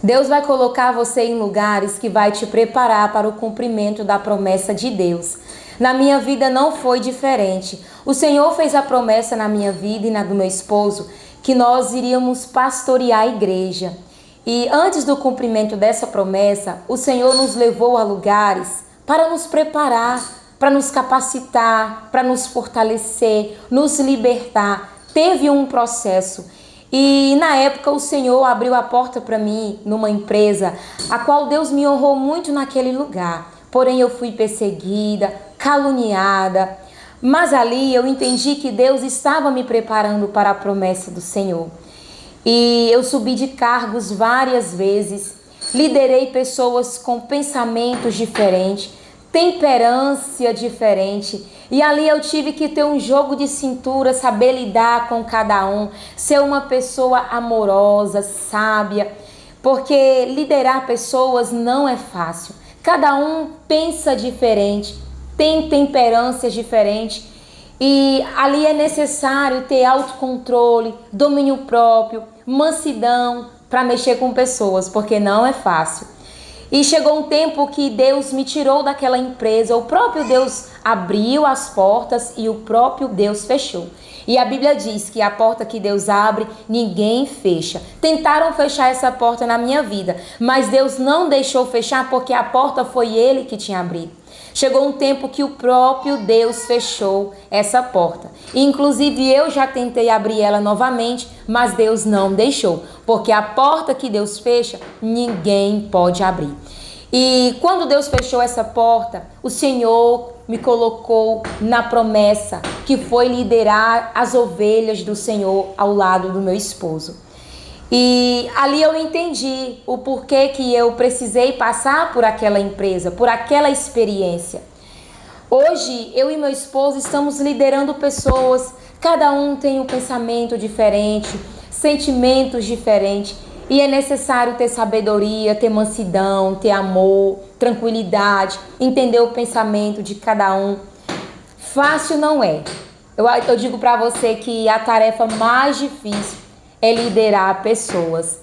Deus vai colocar você em lugares que vai te preparar para o cumprimento da promessa de Deus. Na minha vida não foi diferente. O Senhor fez a promessa na minha vida e na do meu esposo que nós iríamos pastorear a igreja. E antes do cumprimento dessa promessa, o Senhor nos levou a lugares para nos preparar, para nos capacitar, para nos fortalecer, nos libertar. Teve um processo. E na época o Senhor abriu a porta para mim numa empresa, a qual Deus me honrou muito naquele lugar. Porém eu fui perseguida, caluniada, mas ali eu entendi que Deus estava me preparando para a promessa do Senhor. E eu subi de cargos várias vezes, liderei pessoas com pensamentos diferentes, temperância diferente. E ali eu tive que ter um jogo de cintura, saber lidar com cada um, ser uma pessoa amorosa, sábia, porque liderar pessoas não é fácil. Cada um pensa diferente, tem temperâncias diferentes e ali é necessário ter autocontrole, domínio próprio, mansidão para mexer com pessoas, porque não é fácil. E chegou um tempo que Deus me tirou daquela empresa, o próprio Deus abriu as portas e o próprio Deus fechou. E a Bíblia diz que a porta que Deus abre, ninguém fecha. Tentaram fechar essa porta na minha vida, mas Deus não deixou fechar porque a porta foi Ele que tinha abrido. Chegou um tempo que o próprio Deus fechou essa porta. Inclusive eu já tentei abrir ela novamente, mas Deus não deixou. Porque a porta que Deus fecha, ninguém pode abrir. E quando Deus fechou essa porta, o Senhor me colocou na promessa que foi liderar as ovelhas do Senhor ao lado do meu esposo. E ali eu entendi o porquê que eu precisei passar por aquela empresa, por aquela experiência. Hoje, eu e meu esposo estamos liderando pessoas, cada um tem um pensamento diferente, sentimentos diferentes, e é necessário ter sabedoria, ter mansidão, ter amor, tranquilidade, entender o pensamento de cada um. Fácil não é. Eu digo para você que a tarefa mais difícil é liderar pessoas.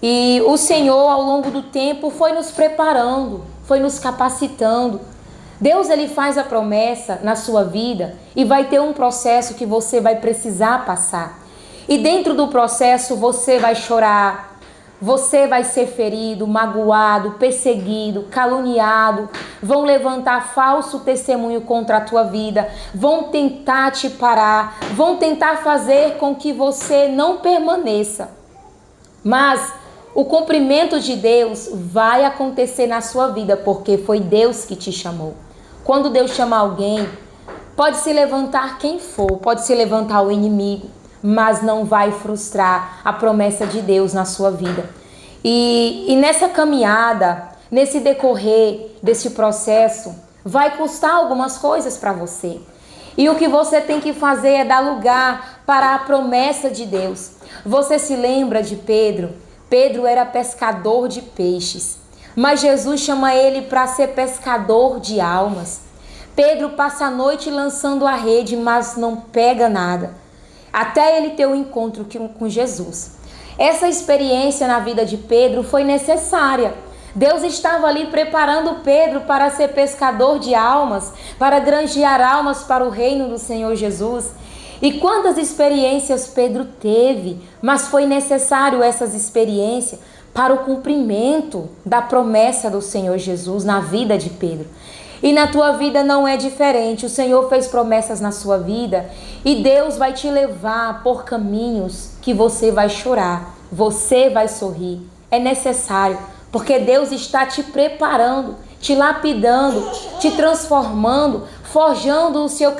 E o Senhor, ao longo do tempo, foi nos preparando, foi nos capacitando. Deus, Ele faz a promessa na sua vida e vai ter um processo que você vai precisar passar. E dentro do processo você vai chorar, você vai ser ferido, magoado, perseguido, caluniado, vão levantar falso testemunho contra a tua vida, vão tentar te parar, vão tentar fazer com que você não permaneça. Mas o cumprimento de Deus vai acontecer na sua vida, porque foi Deus que te chamou. Quando Deus chama alguém, pode se levantar quem for, pode se levantar o inimigo, mas não vai frustrar a promessa de Deus na sua vida. E nessa caminhada, nesse decorrer desse processo, vai custar algumas coisas para você. E o que você tem que fazer é dar lugar para a promessa de Deus. Você se lembra de Pedro? Pedro era pescador de peixes, mas Jesus chama ele para ser pescador de almas. Pedro passa a noite lançando a rede, mas não pega nada, até ele ter um encontro com Jesus. Essa experiência na vida de Pedro foi necessária. Deus estava ali preparando Pedro para ser pescador de almas, para granjear almas para o reino do Senhor Jesus. E quantas experiências Pedro teve, mas foi necessário essas experiências para o cumprimento da promessa do Senhor Jesus na vida de Pedro. E na tua vida não é diferente. O Senhor fez promessas na sua vida e Deus vai te levar por caminhos que você vai chorar, você vai sorrir. É necessário, porque Deus está te preparando, te lapidando, te transformando, forjando o seu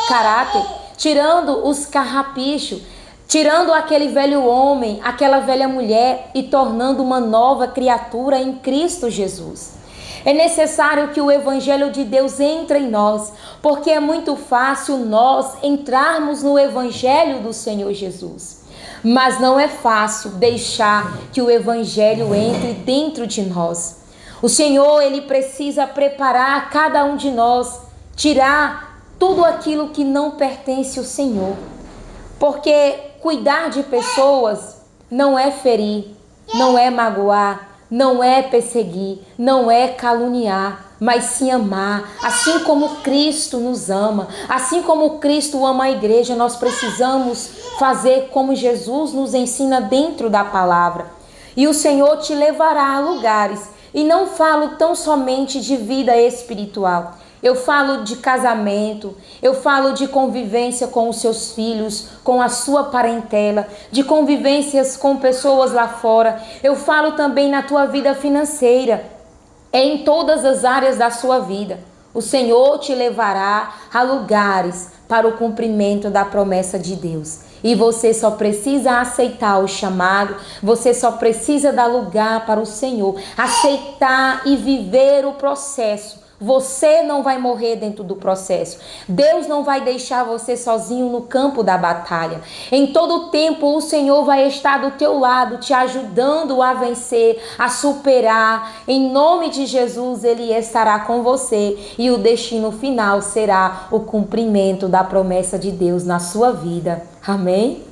caráter, tirando os carrapichos, tirando aquele velho homem, aquela velha mulher e tornando uma nova criatura em Cristo Jesus. É necessário que o Evangelho de Deus entre em nós, porque é muito fácil nós entrarmos no Evangelho do Senhor Jesus. Mas não é fácil deixar que o Evangelho entre dentro de nós. O Senhor, Ele precisa preparar cada um de nós, tirar tudo aquilo que não pertence ao Senhor. Porque cuidar de pessoas não é ferir, não é magoar, não é perseguir, não é caluniar, mas sim amar. Assim como Cristo nos ama, assim como Cristo ama a igreja, nós precisamos fazer como Jesus nos ensina dentro da palavra. E o Senhor te levará a lugares. E não falo tão somente de vida espiritual. Eu falo de casamento, eu falo de convivência com os seus filhos, com a sua parentela, de convivências com pessoas lá fora. Eu falo também na tua vida financeira, em todas as áreas da sua vida. O Senhor te levará a lugares para o cumprimento da promessa de Deus. E você só precisa aceitar o chamado, você só precisa dar lugar para o Senhor, aceitar e viver o processo. Você não vai morrer dentro do processo. Deus não vai deixar você sozinho no campo da batalha. Em todo tempo o Senhor vai estar do teu lado, te ajudando a vencer, a superar. Em nome de Jesus, Ele estará com você e o destino final será o cumprimento da promessa de Deus na sua vida. Amém?